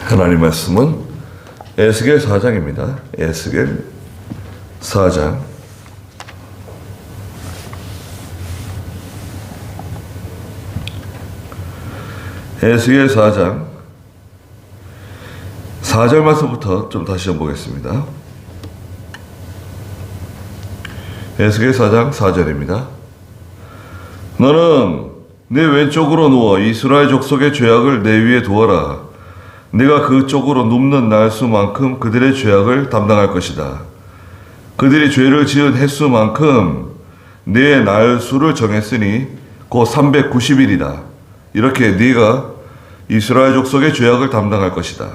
하나님 말씀은 에스겔 4장입니다. 에스겔 4장. 에스겔 4장 4절 말씀부터 좀 다시 보겠습니다. 에스겔 4장 4절입니다. 너는 내 왼쪽으로 누워 이스라엘 족속의 죄악을 내 위에 두어라. 내가 그 쪽으로 눕는 날수만큼 그들의 죄악을 담당할 것이다. 그들이 죄를 지은 횟수만큼 내 날수를 정했으니 곧 390일이다. 이렇게 네가 이스라엘 족속의 죄악을 담당할 것이다.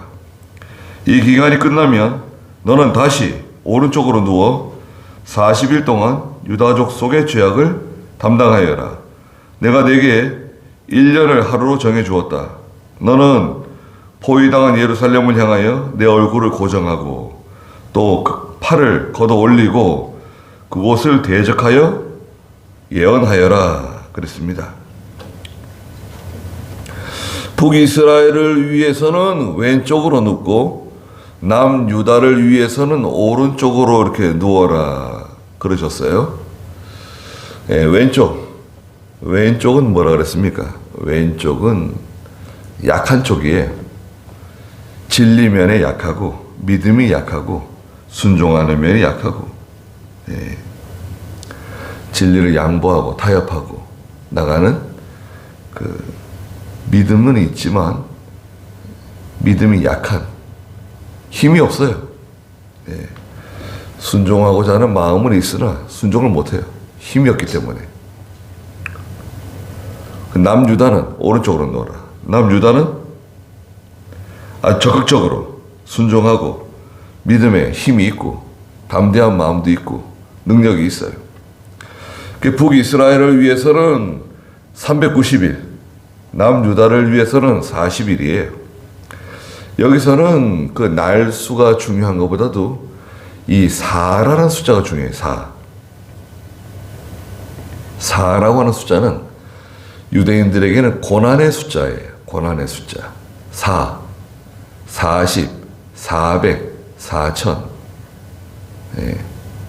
이 기간이 끝나면 너는 다시 오른쪽으로 누워 40일 동안 유다 족속의 죄악을 담당하여라. 내가 네게 1년을 하루로 정해 주었다. 너는 포위당한 예루살렘을 향하여 내 얼굴을 고정하고 또 그 팔을 걷어 올리고 그곳을 대적하여 예언하여라. 그랬습니다. 북이스라엘을 위해서는 왼쪽으로 눕고 남유다를 위해서는 오른쪽으로 이렇게 누워라 그러셨어요. 왼쪽은 뭐라 그랬습니까? 왼쪽은 약한 쪽이에요. 진리면에 약하고 믿음이 약하고 순종하는 면이 약하고 진리를 양보하고 타협하고 나가는 그 믿음은 있지만 믿음이 약한 힘이 없어요. 순종하고자 하는 마음은 있으나 순종을 못해요. 힘이 없기 때문에. 남유다는 오른쪽으로 놓아라. 남유다는 적극적으로 순종하고 믿음에 힘이 있고 담대한 마음도 있고 능력이 있어요. 북이스라엘을 위해서는 390일, 남유다를 위해서는 40일이에요. 여기서는 그 날수가 중요한 것보다도 이 4라는 숫자가 중요해요. 4라고 하는 숫자는 유대인들에게는 고난의 숫자예요. 고난의 숫자. 40, 400, 4000.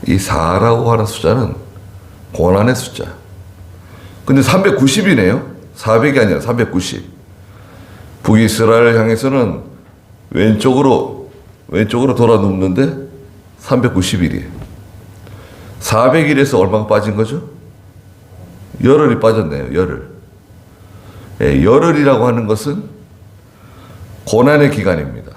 이 4라고 하는 숫자는 고난의 숫자. 근데 390이네요. 400이 아니라 390. 북이스라엘을 향해서는 왼쪽으로 돌아 눕는데 390일이에요. 400일에서 얼마가 빠진 거죠? 열흘이 빠졌네요. 열흘이라고 하는 것은 고난의 기간입니다.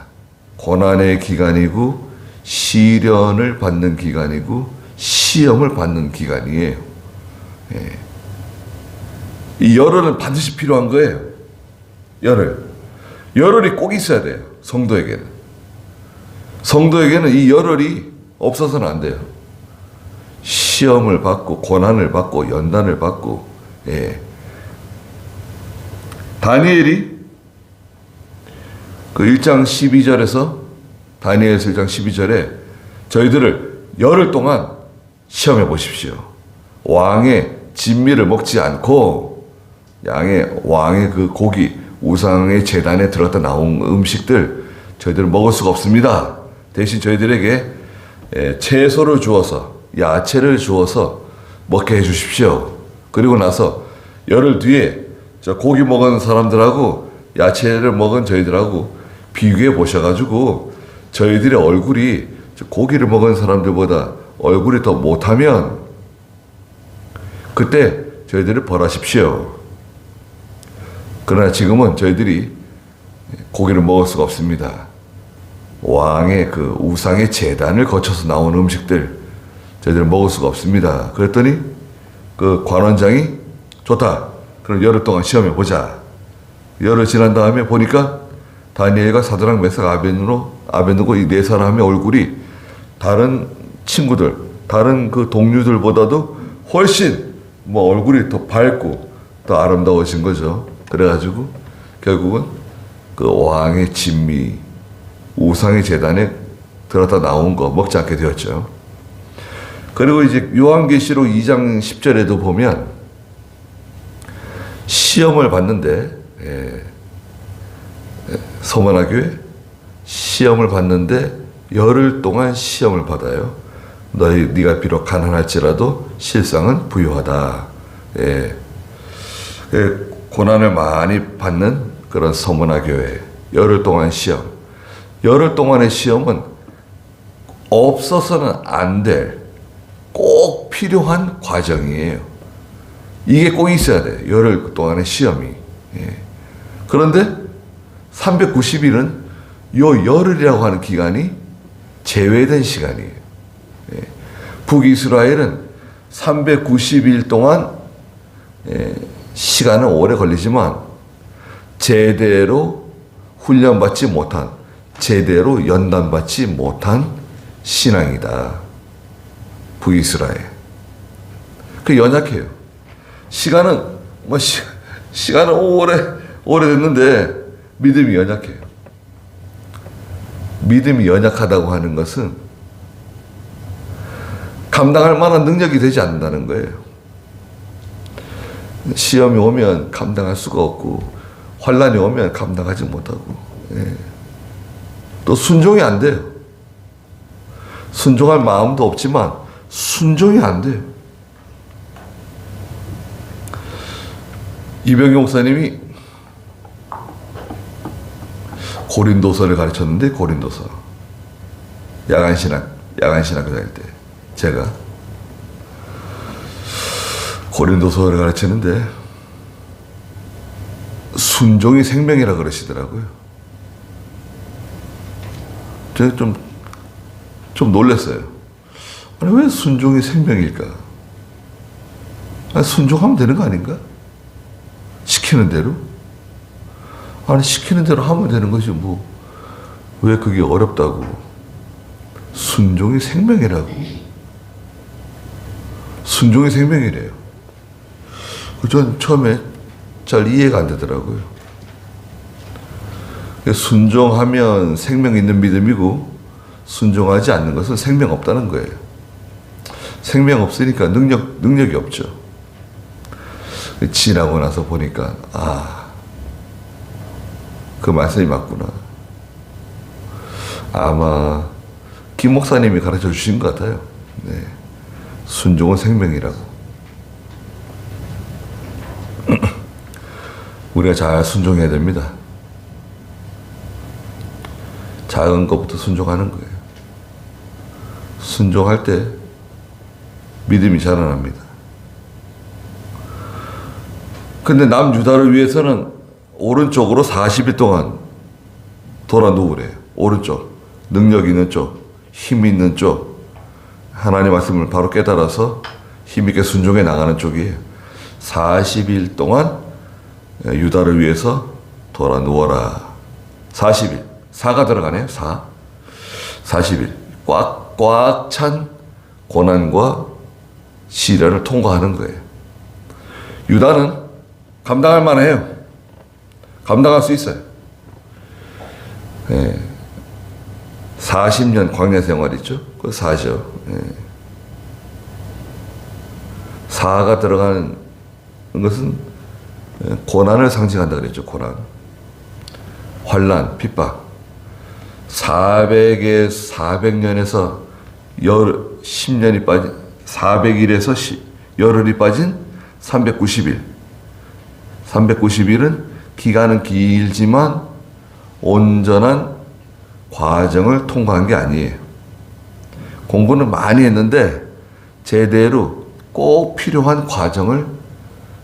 고난의 기간이고 시련을 받는 기간이고 시험을 받는 기간이에요. 이 열흘은 반드시 필요한 거예요. 열흘이 꼭 있어야 돼요. 성도에게는 이 열흘이 없어서는 안 돼요. 시험을 받고 고난을 받고 연단을 받고 다니엘이 그 1장 12절에서 다니엘서 1장 12절에 저희들을 열흘 동안 시험해 보십시오. 왕의 진미를 먹지 않고 왕의 그 고기 우상의 제단에 들었다 나온 음식들 저희들은 먹을 수가 없습니다. 대신 저희들에게 채소를 주어서 야채를 주어서 먹게 해 주십시오. 그리고 나서 열흘 뒤에 저 고기 먹은 사람들하고 야채를 먹은 저희들하고 비교해 보셔가지고 저희들의 얼굴이 고기를 먹은 사람들보다 얼굴이 더 못하면 그때 저희들을 벌하십시오. 그러나 지금은 저희들이 고기를 먹을 수가 없습니다. 왕의 그 우상의 제단을 거쳐서 나온 음식들 저희들은 먹을 수가 없습니다. 그랬더니 그 관원장이 좋다. 그럼 열흘 동안 시험해 보자. 열흘 지난 다음에 보니까 다니엘과 사드락 메삭 아벤느고 이 네 사람의 얼굴이 다른 친구들, 다른 그 동료들보다도 훨씬 얼굴이 더 밝고 더 아름다워진 거죠. 그래가지고 결국은 그 왕의 진미, 우상의 제단에 들었다 나온 거 먹지 않게 되었죠. 그리고 이제 요한계시록 2장 10절에도 보면 시험을 받는데 서머나 교회 시험을 받는데 열흘 동안 시험을 받아요. 네가 비록 가난할지라도 실상은 부유하다. 예. 고난을 많이 받는 그런 서문화 교회. 열흘 동안 시험. 열흘 동안의 시험은 없어서는 안 될 꼭 필요한 과정이에요. 이게 꼭 있어야 돼. 열흘 동안의 시험이. 예. 그런데 390일은 요 열흘이라고 하는 기간이 제외된 시간이에요. 예. 북이스라엘은 390일 동안 시간은 오래 걸리지만 제대로 훈련받지 못한, 제대로 연단받지 못한 신앙이다. 북이스라엘. 그 연약해요. 시간은 시간은 오래됐는데 믿음이 연약해요. 믿음이 연약하다고 하는 것은 감당할 만한 능력이 되지 않는다는 거예요. 시험이 오면 감당할 수가 없고 환난이 오면 감당하지 못하고 또 순종이 안 돼요. 순종할 마음도 없지만 순종이 안 돼요. 이병용 목사님이 고린도서를 가르쳤는데, 고린도서 야간신학 다닐 때 제가 고린도서를 가르쳤는데 순종이 생명이라 그러시더라고요. 제가 좀 놀랐어요. 아니, 왜 순종이 생명일까? 아니, 순종하면 되는 거 아닌가? 시키는 대로? 아니, 시키는 대로 하면 되는 것이 뭐, 왜 그게 어렵다고? 순종이 생명이라고. 순종이 생명이래요. 전 처음에 잘 이해가 안 되더라고요. 순종하면 생명 있는 믿음이고, 순종하지 않는 것은 생명 없다는 거예요. 생명 없으니까 능력이 없죠. 지나고 나서 보니까, 그 말씀이 맞구나. 아마 김 목사님이 가르쳐 주신 것 같아요. 네. 순종은 생명이라고. 우리가 잘 순종해야 됩니다. 작은 것부터 순종하는 거예요. 순종할 때 믿음이 자라납니다. 근데 남유다를 위해서는 오른쪽으로 40일 동안 돌아 누우래요. 오른쪽. 능력 있는 쪽. 힘 있는 쪽. 하나님 말씀을 바로 깨달아서 힘있게 순종해 나가는 쪽이에요. 40일 동안 유다를 위해서 돌아 누워라. 40일. 4가 들어가네요. 4. 40일. 꽉꽉 찬 고난과 시련을 통과하는 거예요. 유다는 감당할 만해요. 감당할 수 있어요. 40년 광야 생활이죠. 그 4죠. 4가 들어가는 것은 고난을 상징한다 그랬죠. 고난. 환난, 핍박. 400년에서 10년이 빠진 400일에서 열흘이 빠진 390일. 390일은 기간은 길지만 온전한 과정을 통과한 게 아니에요. 공부는 많이 했는데 제대로 꼭 필요한 과정을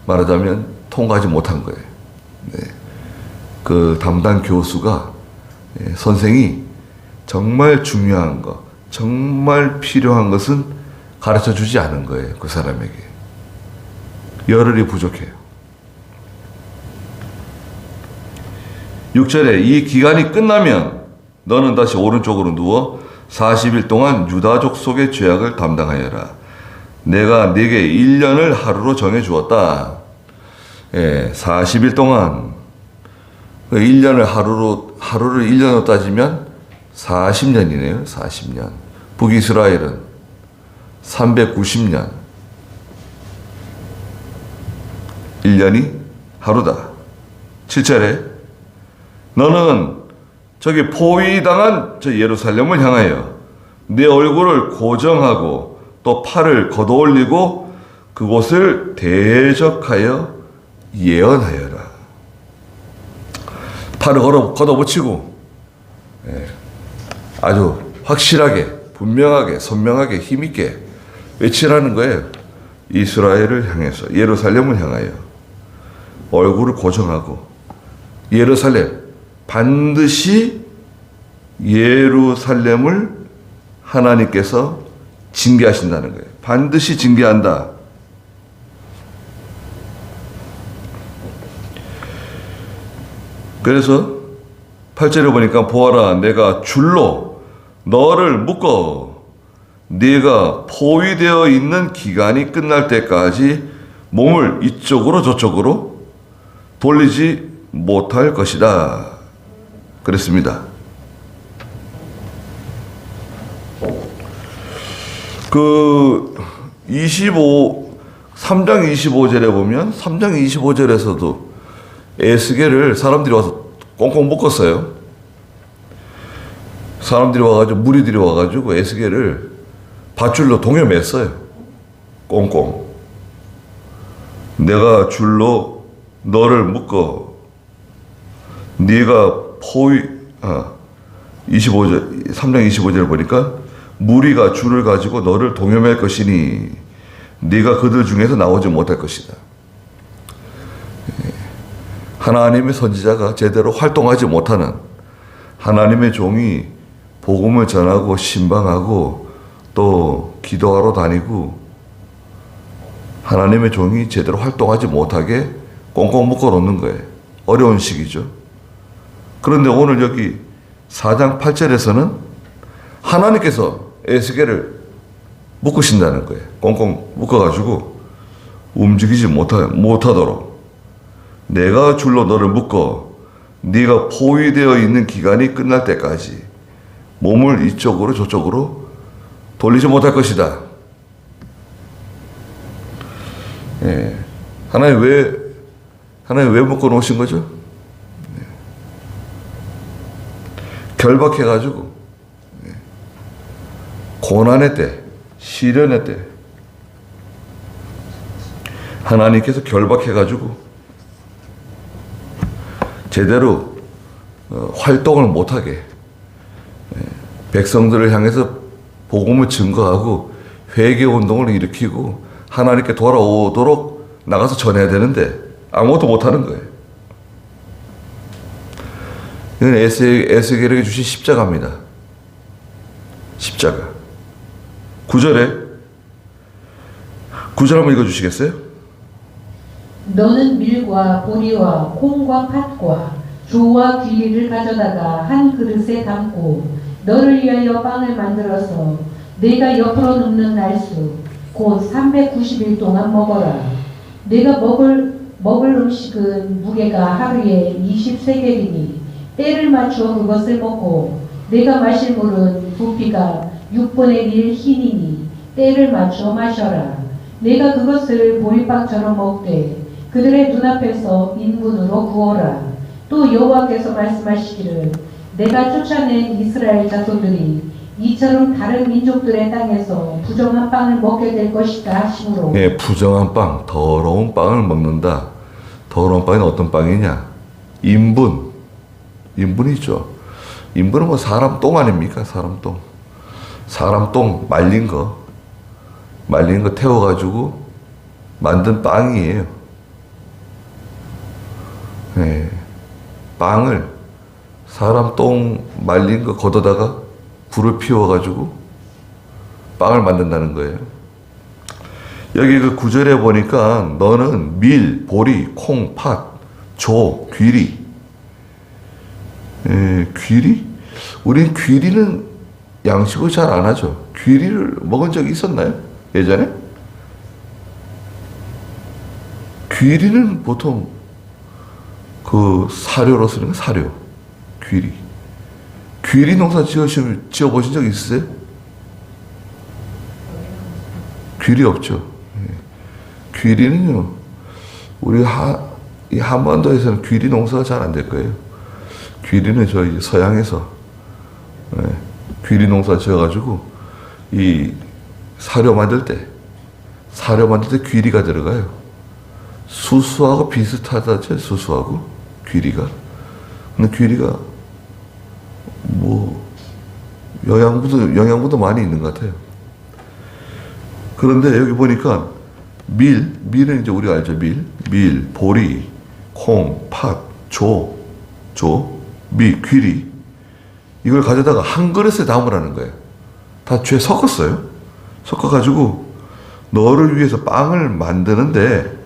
말하자면 통과하지 못한 거예요. 네. 그 담당 교수가 선생이 정말 중요한 거, 정말 필요한 것은 가르쳐 주지 않은 거예요. 그 사람에게. 열흘이 부족해요. 6절에 이 기간이 끝나면 너는 다시 오른쪽으로 누워 40일 동안 유다족 속의 죄악을 담당하여라. 내가 네게 1년을 하루로 정해 주었다. 40일 동안 1년을 하루를 1년으로 따지면 40년이네요. 40년. 북이스라엘은 390년. 1년이 하루다. 7절에 너는 저기 포위당한 저 예루살렘을 향하여 내 얼굴을 고정하고 또 팔을 걷어올리고 그곳을 대적하여 예언하여라. 팔을 걷어붙이고 아주 확실하게 분명하게 선명하게 힘있게 외치라는 거예요. 이스라엘을 향해서 예루살렘을 향하여 얼굴을 고정하고 예루살렘 반드시 예루살렘을 하나님께서 징계하신다는 거예요. 반드시 징계한다. 그래서 8절에 보니까 보아라 내가 줄로 너를 묶어 네가 포위되어 있는 기간이 끝날 때까지 몸을 이쪽으로 저쪽으로 돌리지 못할 것이다. 그랬습니다. 그 3장 25절에 보면 3장 25절에서도 에스겔을 사람들이 와서 꽁꽁 묶었어요. 사람들이 와가지고 무리들이 와가지고 에스겔을 밧줄로 동여맸어요. 꽁꽁. 내가 줄로 너를 묶어 네가 25절 3장 25절 보니까 무리가 줄을 가지고 너를 동여맬 것이니 네가 그들 중에서 나오지 못할 것이다. 하나님의 선지자가 제대로 활동하지 못하는 하나님의 종이 복음을 전하고 신방하고 또 기도하러 다니고 하나님의 종이 제대로 활동하지 못하게 꽁꽁 묶어 놓는 거예요. 어려운 시기죠. 그런데 오늘 여기 4장 8절에서는 하나님께서 에스겔을 묶으신다는 거예요. 꽁꽁 묶어가지고 움직이지 못하도록 내가 줄로 너를 묶어 네가 포위되어 있는 기간이 끝날 때까지 몸을 이쪽으로 저쪽으로 돌리지 못할 것이다. 예. 하나님 왜 묶어 놓으신 거죠? 예. 결박해가지고 예. 고난의 때, 시련의 때 하나님께서 결박해가지고 제대로 활동을 못하게 백성들을 향해서 복음을 증거하고 회개 운동을 일으키고 하나님께 돌아오도록 나가서 전해야 되는데 아무것도 못하는 거예요. 이건 에스겔에게 주신 십자가입니다. 십자가. 9절 한번 읽어주시겠어요? 너는 밀과 보리와 콩과 팥과 조와 귀리를 가져다가 한 그릇에 담고 너를 위하여 빵을 만들어서 내가 옆으로 눕는 날수 곧 390일 동안 먹어라. 내가 먹을 음식은 무게가 하루에 20세겔이니 때를 맞추어 그것을 먹고 내가 마실 물은 부피가 6분의 1 흰이니 때를 맞추어 마셔라. 내가 그것을 보리빵처럼 먹되 그들의 눈앞에서 인분으로 구워라. 또 여호와께서 말씀하시기를 내가 쫓아낸 이스라엘 자손들이 이처럼 다른 민족들의 땅에서 부정한 빵을 먹게 될 것이다 하시므로. 예, 부정한 빵, 더러운 빵을 먹는다. 더러운 빵은 어떤 빵이냐? 인분이죠. 인분은 뭐 사람 똥 아닙니까? 사람 똥 말린 거 태워가지고 만든 빵이에요. 예, 빵을 사람 똥 말린 거 걷어다가 불을 피워가지고 빵을 만든다는 거예요. 여기 그 9절에 보니까 너는 밀, 보리, 콩, 팥, 조, 귀리. 귀리? 우린 귀리는 양식을 잘 안 하죠. 귀리를 먹은 적이 있었나요? 예전에? 귀리는 보통 그 사료로 쓰는 거, 사료. 귀리. 귀리 농사 지어보신 적 있으세요? 귀리 없죠. 귀리는요, 우리 이 한반도에서는 귀리 농사가 잘 안 될 거예요. 귀리는 저희 서양에서 귀리 농사 지어가지고 이 사료 만들 때 귀리가 들어가요. 수수하고 비슷하다죠, 수수하고 귀리가. 근데 귀리가 뭐 영양분도 많이 있는 것 같아요. 그런데 여기 보니까 밀은 이제 우리가 알죠. 밀, 보리, 콩, 팥, 귀리. 이걸 가져다가 한 그릇에 담으라는 거예요. 다 죄 섞었어요. 섞어가지고 너를 위해서 빵을 만드는데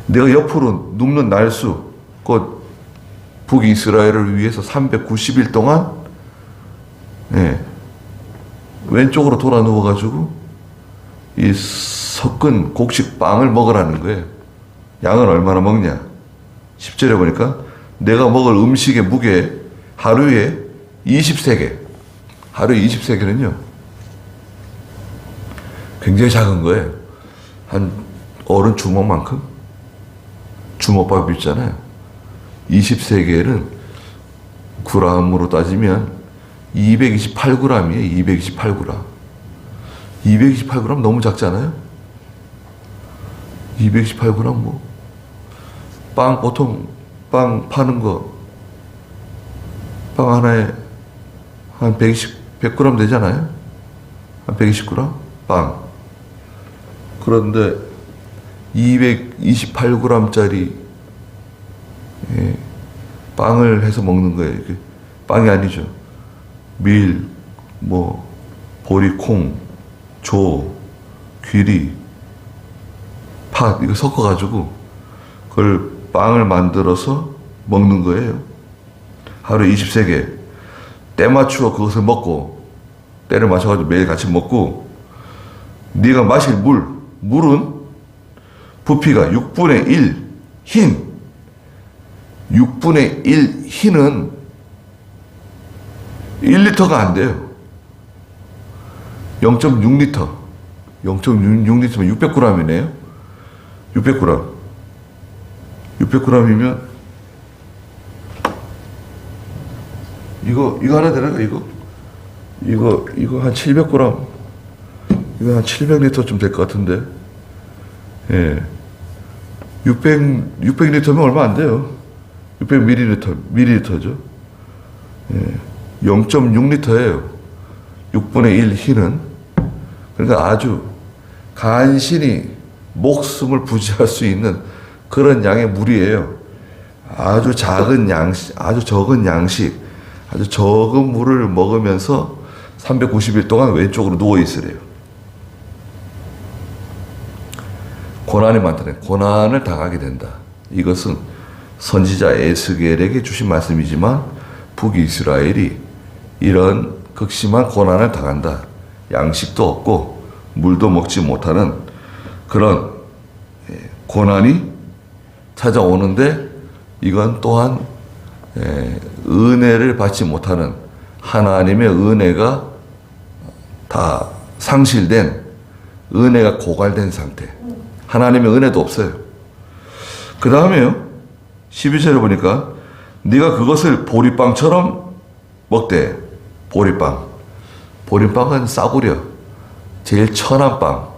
내가 옆으로 눕는 날수, 곧 북이스라엘을 위해서 390일 동안 왼쪽으로 돌아 누워가지고 이 섞은 곡식 빵을 먹으라는 거예요. 양은 얼마나 먹냐? 10절에 보니까 내가 먹을 음식의 무게 하루에 20세계. 하루에 20세계는요. 굉장히 작은 거예요. 한 어른 주먹만큼? 주먹밥 있잖아요. 20세계는 g으로 따지면 228g이에요. 228g. 228g 너무 작잖아요. 228g 뭐 보통 빵 파는 거 빵 하나에 한 100g 되잖아요. 한 120g 빵. 그런데 228g짜리 빵을 해서 먹는 거예요. 빵이 아니죠. 밀, 보리, 콩, 귀리, 팥 이거 섞어가지고 그걸 빵을 만들어서 먹는 거예요. 하루에 20세계. 때 맞추어 그것을 먹고 때를 맞춰가지고 매일 같이 먹고 네가 마실 물은 부피가 6분의 1 흰. 6분의 1 흰은 1리터가 안 돼요. 0.6리터. 0.6리터면 600g이네요. 600g. 600g이면 이거 하나 되나요? 이거 한 700g. 이거 한 700리터쯤 될 것 같은데. 600리터면 얼마 안 돼요. 600ml죠. 0.6리터예요. 6분의 1 흰은. 그러니까 아주 간신히 목숨을 부지할 수 있는 그런 양의 물이에요. 아주 작은 양식, 아주 적은 양식, 아주 적은 물을 먹으면서 390일 동안 왼쪽으로 누워 있으래요. 고난이 많다네. 고난을 당하게 된다. 이것은 선지자 에스겔에게 주신 말씀이지만 북이스라엘이 이런 극심한 고난을 당한다. 양식도 없고 물도 먹지 못하는 그런 고난이 찾아오는데 이건 또한 은혜를 받지 못하는 하나님의 은혜가 다 상실된 은혜가 고갈된 상태. 하나님의 은혜도 없어요. 그 다음에요. 12절에 보니까 네가 그것을 보리빵처럼 먹되. 보리빵은 싸구려. 제일 천한 빵.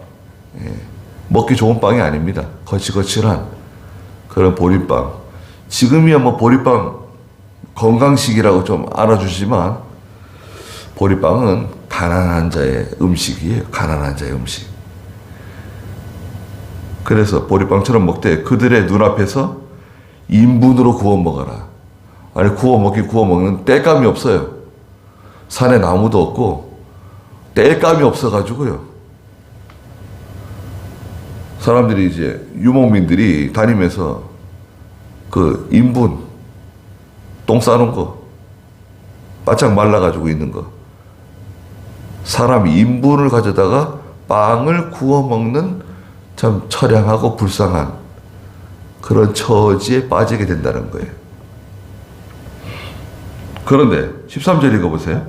먹기 좋은 빵이 아닙니다. 거칠거칠한 그런 보리빵. 지금이야 보리빵 건강식이라고 좀 알아주지만 보리빵은 가난한 자의 음식이에요. 가난한 자의 음식. 그래서 보리빵처럼 먹되 그들의 눈앞에서 인분으로 구워 먹어라. 아니 구워 먹는 땔감이 없어요. 산에 나무도 없고 땔감이 없어가지고요. 사람들이 이제 유목민들이 다니면서 그 인분 똥 싸는 거 바짝 말라가지고 있는 거 사람이 인분을 가져다가 빵을 구워 먹는 참 처량하고 불쌍한 그런 처지에 빠지게 된다는 거예요. 그런데 13절 읽어보세요.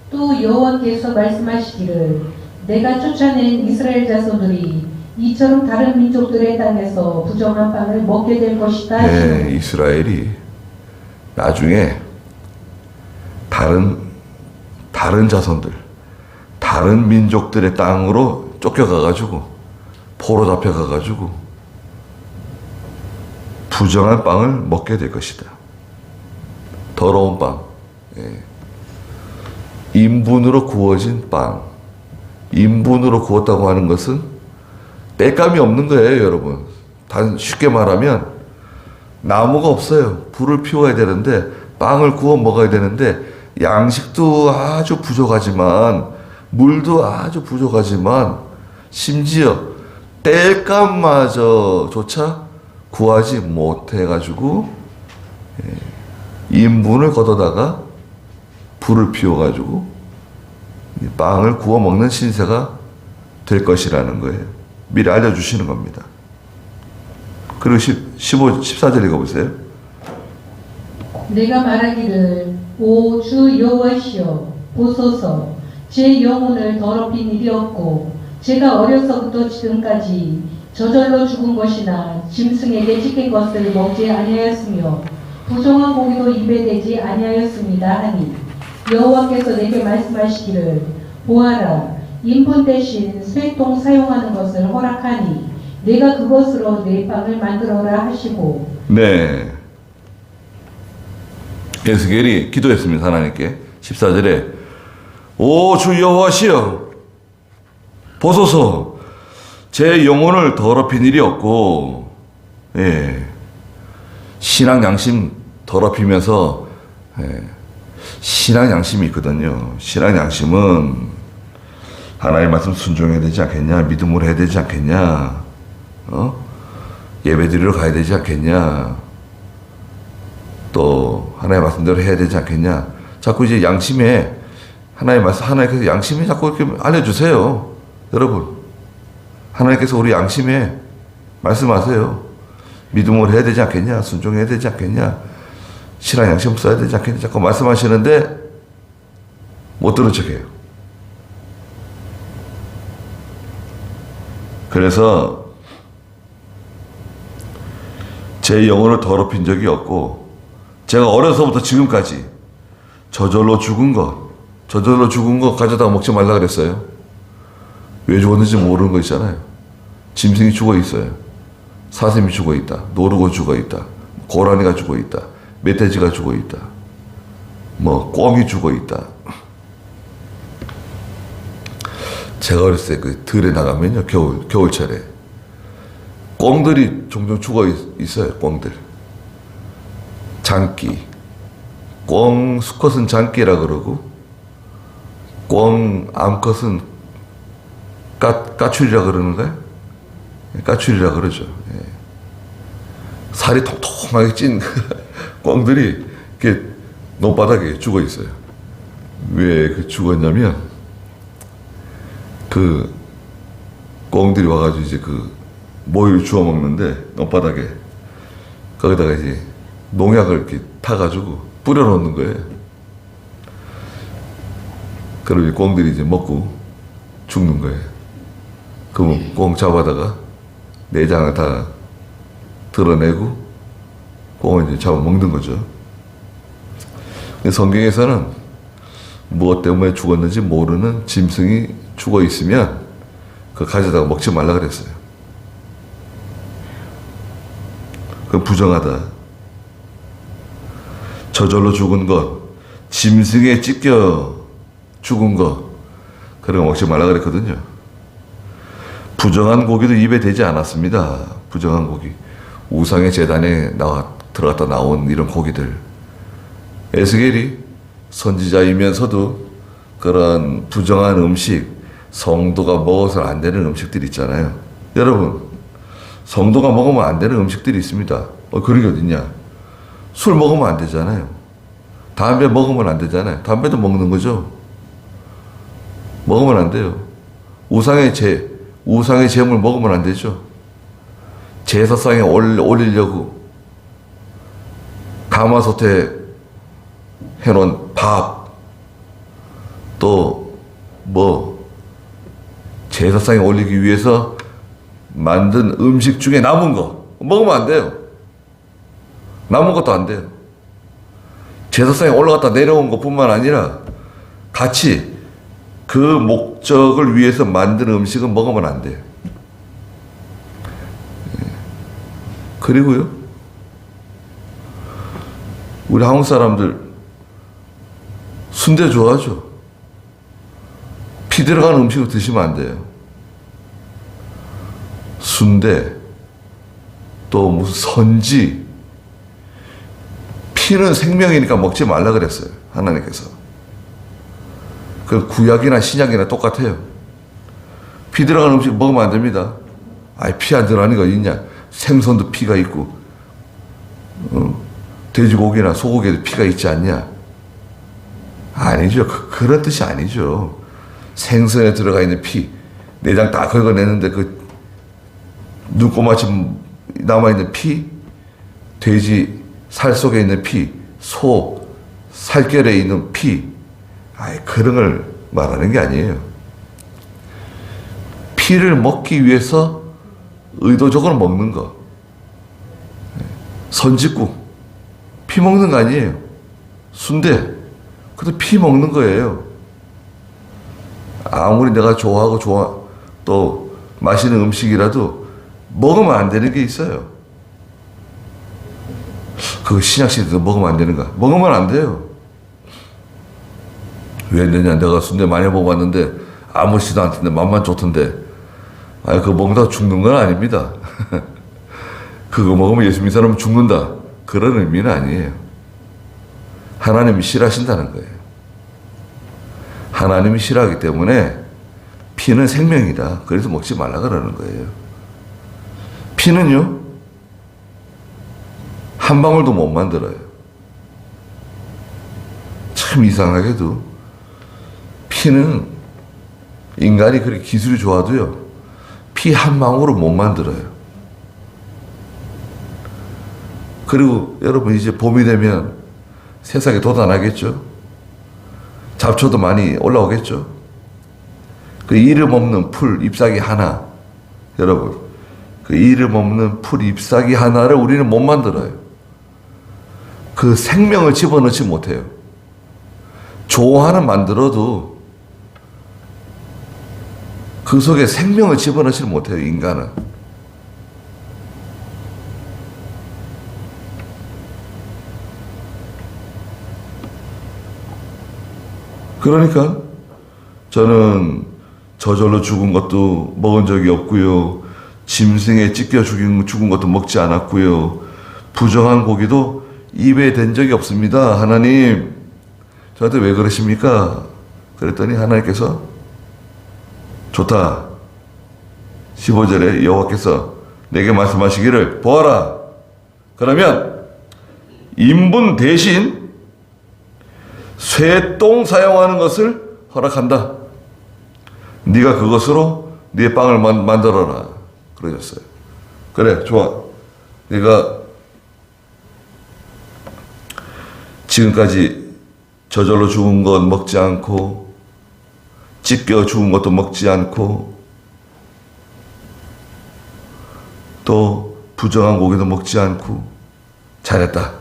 또 여호와께서 말씀하시기를 내가 쫓아낸 이스라엘 자손들이 이처럼 다른 민족들의 땅에서 부정한 빵을 먹게 될 것이다. 네, 이스라엘이 나중에 다른 자손들, 다른 민족들의 땅으로 쫓겨가가지고 포로 잡혀가가지고 부정한 빵을 먹게 될 것이다. 더러운 빵, 인분으로 구워진 빵. 인분으로 구웠다고 하는 것은 땔감이 없는 거예요, 여러분. 쉽게 말하면 나무가 없어요. 불을 피워야 되는데 빵을 구워 먹어야 되는데 양식도 아주 부족하지만 물도 아주 부족하지만 심지어 땔감마저조차 구하지 못해가지고 인분을 걷어다가 불을 피워가지고 빵을 구워 먹는 신세가 될 것이라는 거예요. 미리 알려주시는 겁니다. 그리고 14절 읽어보세요. 내가 말하기를 오 주 여호와시여 보소서 제 영혼을 더럽힌 일이 없고 제가 어려서부터 지금까지 저절로 죽은 것이나 짐승에게 찢긴 것을 먹지 아니하였으며 부정한 고기도 입에 대지 아니하였습니다 하니 여호와께서 내게 말씀하시기를 보아라 인분 대신 쇠통 사용하는 것을 허락하니 내가 그것으로 내 빵을 만들어라 하시고. 네. 에스겔이 기도했습니다. 하나님께 14절에 오 주 여호와시여 보소서 제 영혼을 더럽힌 일이 없고 신앙 양심 더럽히면서 신앙 양심이 있거든요. 신앙 양심은 하나님 말씀 순종해야 되지 않겠냐, 믿음으로 해야 되지 않겠냐, 예배 드리러 가야 되지 않겠냐, 또 하나님 말씀대로 해야 되지 않겠냐. 자꾸 이제 양심에 하나님 말씀, 하나님께서 양심에 자꾸 이렇게 알려주세요. 여러분, 하나님께서 우리 양심에 말씀하세요. 믿음으로 해야 되지 않겠냐, 순종해야 되지 않겠냐, 신앙 양심 써야 되지 않겠냐, 자꾸 말씀하시는데 못 들은 척해요. 그래서 제 영혼을 더럽힌 적이 없고 제가 어려서부터 지금까지 저절로 죽은 거 가져다가 먹지 말라 그랬어요. 왜 죽었는지 모르는 거 있잖아요. 짐승이 죽어 있어요. 사슴이 죽어 있다. 노루가 죽어 있다. 고라니가 죽어 있다. 멧돼지가 죽어 있다. 꿩이 죽어 있다. 제가 어렸을 때 그 들에 나가면요, 겨울철에 꿩들이 종종 죽어 있어요. 꿩들. 장기. 꿩 수컷은 장기라 그러고 꿩 암컷은 까출이라 그러는 거예요. 까출이라 그러죠. 살이 통통하게 찐 꿩들이 이렇게 논바닥에 죽어 있어요. 왜 그 죽었냐면 그 꿩들이 와가지고 이제 그 모유를 주워 먹는데 논바닥에 거기다가 이제 농약을 이렇게 타가지고 뿌려놓는 거예요. 그러면 꿩들이 이제 먹고 죽는 거예요. 그러면 꿩 잡아다가 내장을 다 드러내고 꿩을 이제 잡아먹는 거죠. 성경에서는 무엇 때문에 죽었는지 모르는 짐승이 죽어 있으면 그거 가져다가 먹지 말라 그랬어요. 그건 부정하다. 저절로 죽은 것, 짐승에 찢겨 죽은 것, 그런 거 먹지 말라 그랬거든요. 부정한 고기도 입에 대지 않았습니다. 부정한 고기. 우상의 제단에 들어갔다 나온 이런 고기들. 에스겔이 선지자이면서도 그런 부정한 음식, 성도가 먹어서는 안 되는 음식들이 있잖아요. 여러분, 성도가 먹으면 안 되는 음식들이 있습니다. 그런 게 어딨냐? 술 먹으면 안 되잖아요. 담배 먹으면 안 되잖아요. 담배도 먹는 거죠. 먹으면 안 돼요. 우상의 재물 먹으면 안 되죠. 제사상에 올리려고 가마솥에 해놓은 밥, 또 제사상에 올리기 위해서 만든 음식 중에 남은 거 먹으면 안 돼요. 남은 것도 안 돼요. 제사상에 올라갔다 내려온 것뿐만 아니라 같이 그 목적을 위해서 만든 음식은 먹으면 안 돼요. 그리고요, 우리 한국 사람들 순대 좋아하죠. 피 들어가는 음식을 드시면 안 돼요. 순대, 또 무슨 선지, 피는 생명이니까 먹지 말라 그랬어요, 하나님께서. 그 구약이나 신약이나 똑같아요. 피 들어가는 음식 먹으면 안 됩니다. 아이, 피 안 들어가는 거 있냐? 생선도 피가 있고, 돼지고기나 소고기에도 피가 있지 않냐? 아니죠. 그런 뜻이 아니죠. 생선에 들어가 있는 피, 내장 다 긁어내는데 그 눈꼬마치 남아있는 피, 돼지 살 속에 있는 피, 소 살결에 있는 피, 그런 걸 말하는 게 아니에요. 피를 먹기 위해서 의도적으로 먹는 거. 선짓국, 피 먹는 거 아니에요. 순대, 그것도 피 먹는 거예요. 아무리 내가 좋아하고 또 맛있는 음식이라도 먹으면 안 되는 게 있어요. 그거 신약시대도 먹으면 안 되는가? 먹으면 안 돼요. 왜 안 되냐? 내가 순대 많이 먹어봤는데 아무렇지도 않던데 맛만 좋던데. 그거 먹다가 죽는 건 아닙니다. 그거 먹으면 예수 믿는 사람은 죽는다, 그런 의미는 아니에요. 하나님이 싫어하신다는 거예요. 하나님이 싫어하기 때문에 피는 생명이다, 그래서 먹지 말라 그러는 거예요. 피는요, 한 방울도 못 만들어요. 참 이상하게도 피는 인간이 그렇게 기술이 좋아도요, 피 한 방울을 못 만들어요. 그리고 여러분, 이제 봄이 되면 세상에 돋아나겠죠. 잡초도 많이 올라오겠죠. 그 이름 없는 풀 잎사귀 하나, 여러분, 그 이름 없는 풀 잎사귀 하나를 우리는 못 만들어요. 그 생명을 집어넣지 못해요. 조 하나 만들어도 그 속에 생명을 집어넣지 못해요, 인간은. 그러니까 저는 저절로 죽은 것도 먹은 적이 없고요, 짐승에 찢겨 죽은 것도 먹지 않았고요, 부정한 고기도 입에 댄 적이 없습니다. 하나님, 저한테 왜 그러십니까? 그랬더니 하나님께서 좋다. 15절에 여호와께서 내게 말씀하시기를, 보아라, 그러면 인분 대신 쇠똥 사용하는 것을 허락한다. 네가 그것으로 네 빵을 만들어라, 그러셨어요. 그래, 좋아. 네가 지금까지 저절로 죽은 것 먹지 않고 찢겨 죽은 것도 먹지 않고 또 부정한 고기도 먹지 않고 잘했다.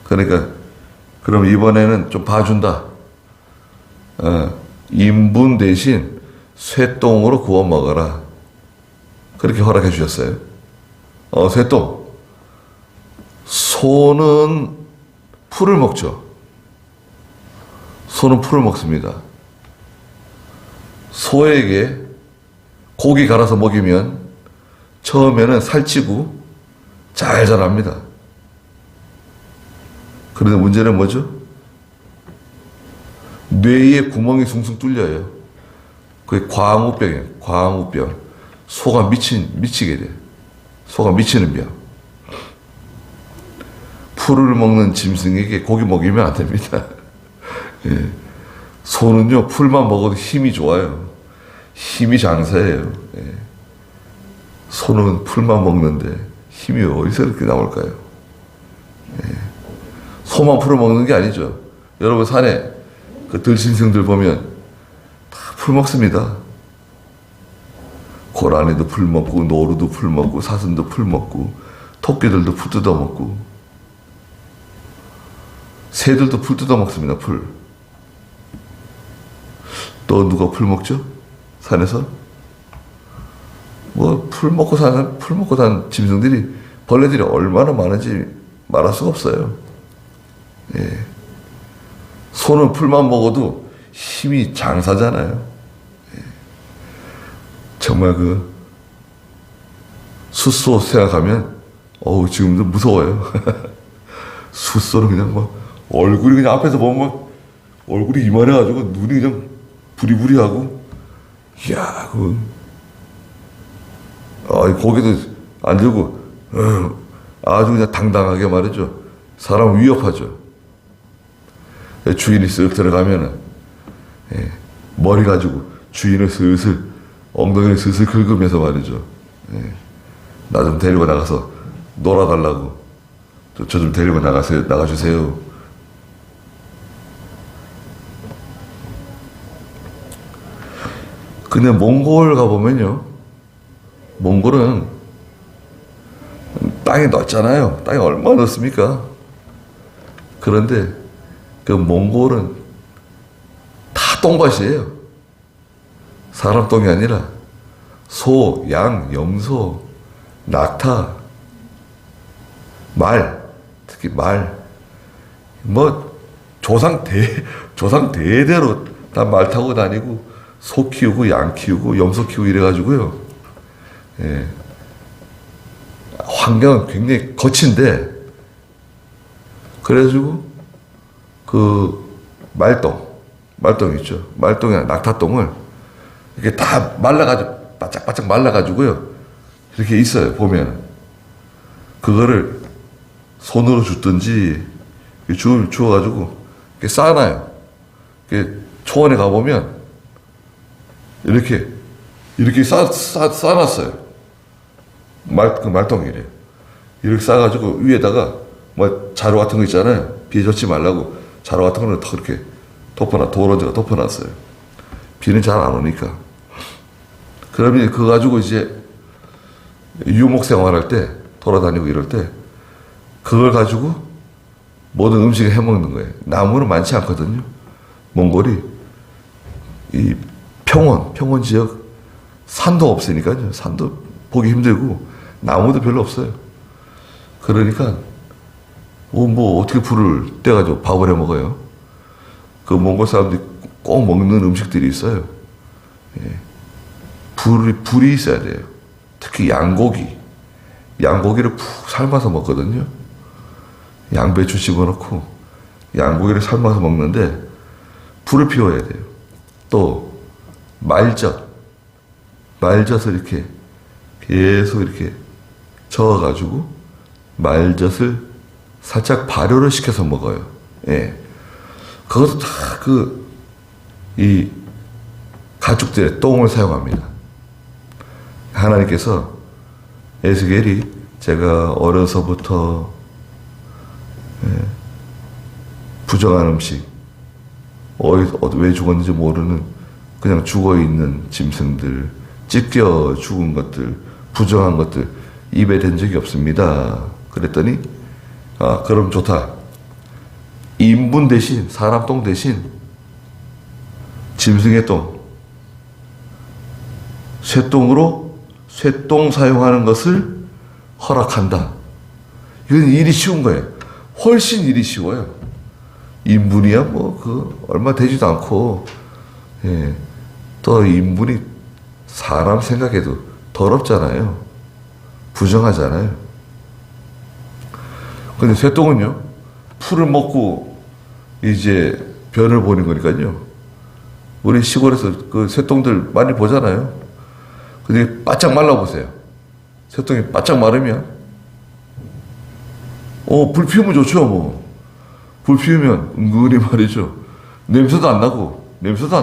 그러니까 그럼 이번에는 좀 봐준다. 인분 대신 쇠똥으로 구워 먹어라. 그렇게 허락해 주셨어요. 쇠똥. 소는 풀을 먹죠. 소는 풀을 먹습니다. 소에게 고기 갈아서 먹이면 처음에는 살찌고 잘 자랍니다. 그런데 문제는 뭐죠? 뇌에 구멍이 숭숭 뚫려요. 그게 광우병이에요. 광우병. 소가 미치게 돼요. 소가 미치는 병. 풀을 먹는 짐승에게 고기 먹이면 안 됩니다. 예. 소는요, 풀만 먹어도 힘이 좋아요. 힘이 장사예요. 예. 소는 풀만 먹는데 힘이 어디서 이렇게 나올까요? 예. 소만 풀을 먹는 게 아니죠. 여러분, 산에 그 들짐승들 보면 다 풀 먹습니다. 고라니도 풀 먹고, 노루도 풀 먹고, 사슴도 풀 먹고, 토끼들도 풀 뜯어 먹고, 새들도 풀 뜯어 먹습니다. 풀. 또 누가 풀 먹죠? 산에서? 뭐 풀 먹고 사는 짐승들이, 벌레들이 얼마나 많은지 말할 수가 없어요. 예. 소는 풀만 먹어도 힘이 장사잖아요. 예. 정말 그 숫소 생각하면 지금도 무서워요. 숫소는 그냥 막 얼굴이 그냥 앞에서 보면 막 얼굴이 이만해가지고 눈이 그냥 부리부리하고, 이야, 고개도 안 들고, 아주 그냥 당당하게 말이죠. 사람 위협하죠. 주인이 쓱 들어가면은, 예, 머리 가지고 주인을 슬슬, 엉덩이를 슬슬 긁으면서 말이죠. 예, 나 좀 데리고 나가서 놀아달라고. 저 좀 데리고 나가주세요. 근데 몽골 가보면요. 몽골은 땅이 넓잖아요. 땅이 얼마나 넓습니까? 그런데 그 몽골은 다 똥밭이에요. 사람 똥이 아니라 소, 양, 염소, 낙타, 말, 특히 말, 뭐 조상 대대로 다 말 타고 다니고 소 키우고 양 키우고 염소 키우고 이래가지고요. 예. 환경은 굉장히 거친데, 그래가지고 그 말똥 있죠. 말똥이나 낙타똥을 이렇게 다 말라가지고 바짝바짝 말라가지고요. 이렇게 있어요. 보면 그거를 손으로 줍든지 주워가지고 이렇게 쌓아놔요. 이렇게 초원에 가보면 이렇게 쌓아놨어요. 그 말똥이래요. 이렇게 쌓아가지고 위에다가 뭐 자루 같은 거 있잖아요. 비 젖지 말라고 자루 같은 거는 더 이렇게 도론지가 덮어놨어요. 비는 잘 안 오니까. 그러면 그거 가지고 이제 유목 생활할 때, 돌아다니고 이럴 때 그걸 가지고 모든 음식을 해먹는 거예요. 나무는 많지 않거든요. 몽골이 이 평원 지역, 산도 없으니까요. 산도 보기 힘들고 나무도 별로 없어요. 그러니까 뭐 어떻게 불을 떼가지고 밥을 해 먹어요. 그 몽골 사람들이 꼭 먹는 음식들이 있어요. 예. 불이 있어야 돼요. 특히 양고기를 푹 삶아서 먹거든요. 양배추 집어넣고 양고기를 삶아서 먹는데 불을 피워야 돼요. 또 말젓을 이렇게 계속 이렇게 저어가지고 말젓을 살짝 발효를 시켜서 먹어요. 예. 그것도 다 이 가축들의 똥을 사용합니다. 하나님께서 에스겔이 제가 어려서부터 부정한 음식, 왜 죽었는지 모르는 그냥 죽어있는 짐승들, 찢겨 죽은 것들, 부정한 것들 입에 댄 적이 없습니다. 그랬더니 그럼 좋다. 인분 대신, 사람 똥 대신 짐승의 똥, 쇠똥 사용하는 것을 허락한다. 이건 일이 쉬운 거예요. 훨씬 일이 쉬워요. 인분이야 얼마 되지도 않고, 예. 또 인분이 사람 생각해도 더럽잖아요. 부정하잖아요. 근데 쇠똥은요, 풀을 먹고 이제 변을 보는 거니까요. 우리 시골에서 그 쇠똥들 많이 보잖아요. 근데 바짝 말라보세요. 쇠똥이 바짝 마르면, 불 피우면 좋죠, 뭐. 불 피우면 은근히 말이죠. 냄새도 안 나요. 냄새도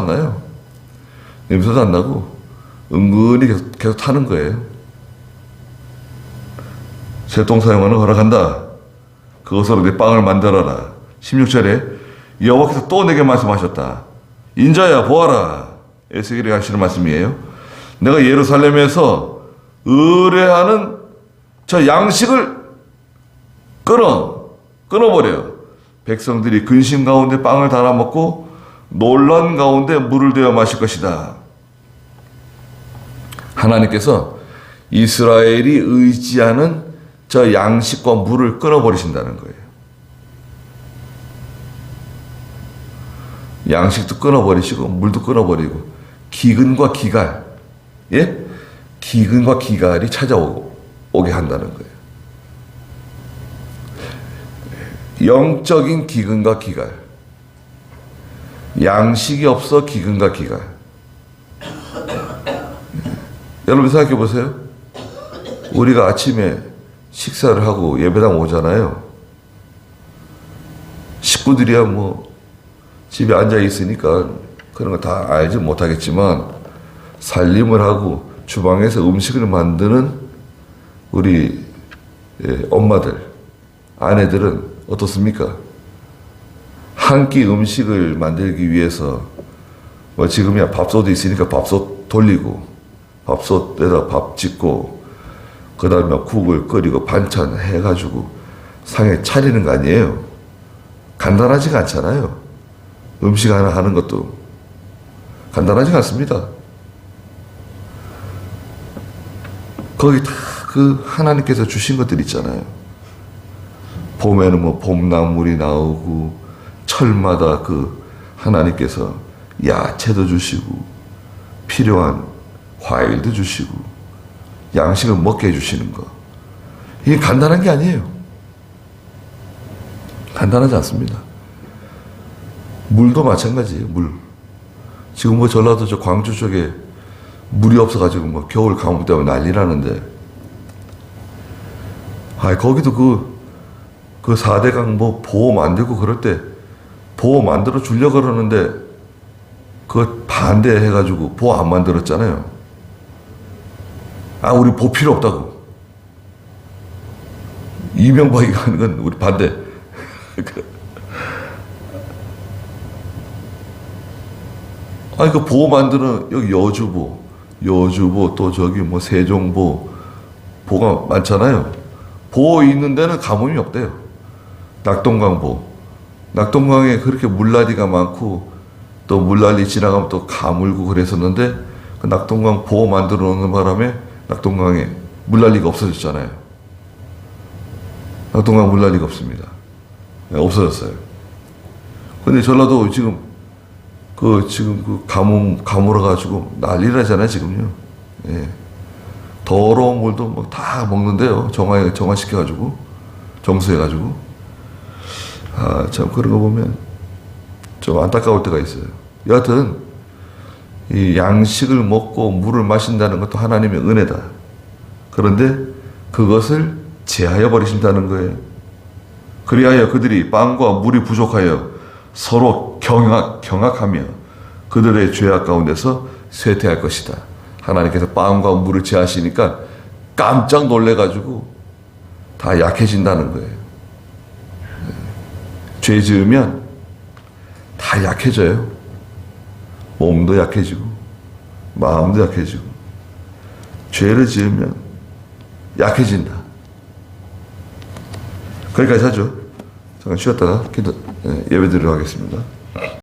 안 나고, 은근히 계속 타는 거예요. 쇠똥 사용하는 허락한다. 그것으로 내 빵을 만들어라. 16절에 여호와께서 또 내게 말씀하셨다. 인자야 보아라. 에스겔이 하시는 말씀이에요. 내가 예루살렘에서 의뢰하는 저 양식을 끊어버려. 백성들이 근심 가운데 빵을 달아 먹고 놀란 가운데 물을 되어 마실 것이다. 하나님께서 이스라엘이 의지하는 저 양식과 물을 끊어버리신다는 거예요. 양식도 끊어버리시고 물도 끊어버리고 기근과 기갈, 예? 기근과 기갈이 찾아오게 한다는 거예요. 영적인 기근과 기갈, 양식이 없어 기근과 기갈. 여러분 생각해 보세요. 우리가 아침에 식사를 하고 예배당 오잖아요. 식구들이야 뭐 집에 앉아 있으니까 그런 거 다 알지 못하겠지만 살림을 하고 주방에서 음식을 만드는 우리 엄마들, 아내들은 어떻습니까? 한 끼 음식을 만들기 위해서 뭐 지금이야 밥솥이 있으니까 밥솥 돌리고 밥솥에다 밥 짓고 그 다음에 국을 끓이고 반찬 해가지고 상에 차리는 거 아니에요. 간단하지가 않잖아요. 음식 하나 하는 것도 간단하지가 않습니다. 거기 다 그 하나님께서 주신 것들 있잖아요. 봄에는 뭐 봄나물이 나오고 철마다 그 하나님께서 야채도 주시고 필요한 과일도 주시고 양식을 먹게 해주시는 거. 이게 간단한 게 아니에요. 간단하지 않습니다. 물도 마찬가지예요. 물. 지금 뭐 전라도 저 광주 쪽에 물이 없어가지고 뭐 겨울 가뭄 때문에 난리 나는데, 거기도 그 4대강 뭐 보호 만들고 그럴 때 보호 만들어 주려고 그러는데 그거 반대해가지고 보호 안 만들었잖아요. 우리 보호 필요 없다고. 이명박이 하는 건 우리 반대. 그 보호 만드는 여기 여주보 또 저기 뭐 세종보 보가 많잖아요. 보 있는 데는 가뭄이 없대요. 낙동강에 그렇게 물난리가 많고 또 물난리 지나가면 또 가물고 그랬었는데 그 낙동강 보 만들어 놓는 바람에 낙동강에 물난리가 없어졌잖아요. 낙동강 물난리가 없습니다. 없어졌어요. 근데 전라도 지금 가물어 가지고 난리라잖아요, 지금요. 예. 더러운 물도 뭐 다 먹는데요. 정화시켜가지고, 정수해가지고. 참, 그런 거 보면 좀 안타까울 때가 있어요. 여하튼, 이 양식을 먹고 물을 마신다는 것도 하나님의 은혜다. 그런데 그것을 제하여 버리신다는 거예요. 그리하여 그들이 빵과 물이 부족하여 서로 경악하며 그들의 죄악 가운데서 쇠퇴할 것이다. 하나님께서 빵과 물을 제하시니까 깜짝 놀래가지고 다 약해진다는 거예요. 죄 지으면 다 약해져요. 몸도 약해지고 마음도 약해지고 죄를 지으면 약해진다. 거기까지 하죠. 잠깐 쉬었다가 예배 드리도록 하겠습니다.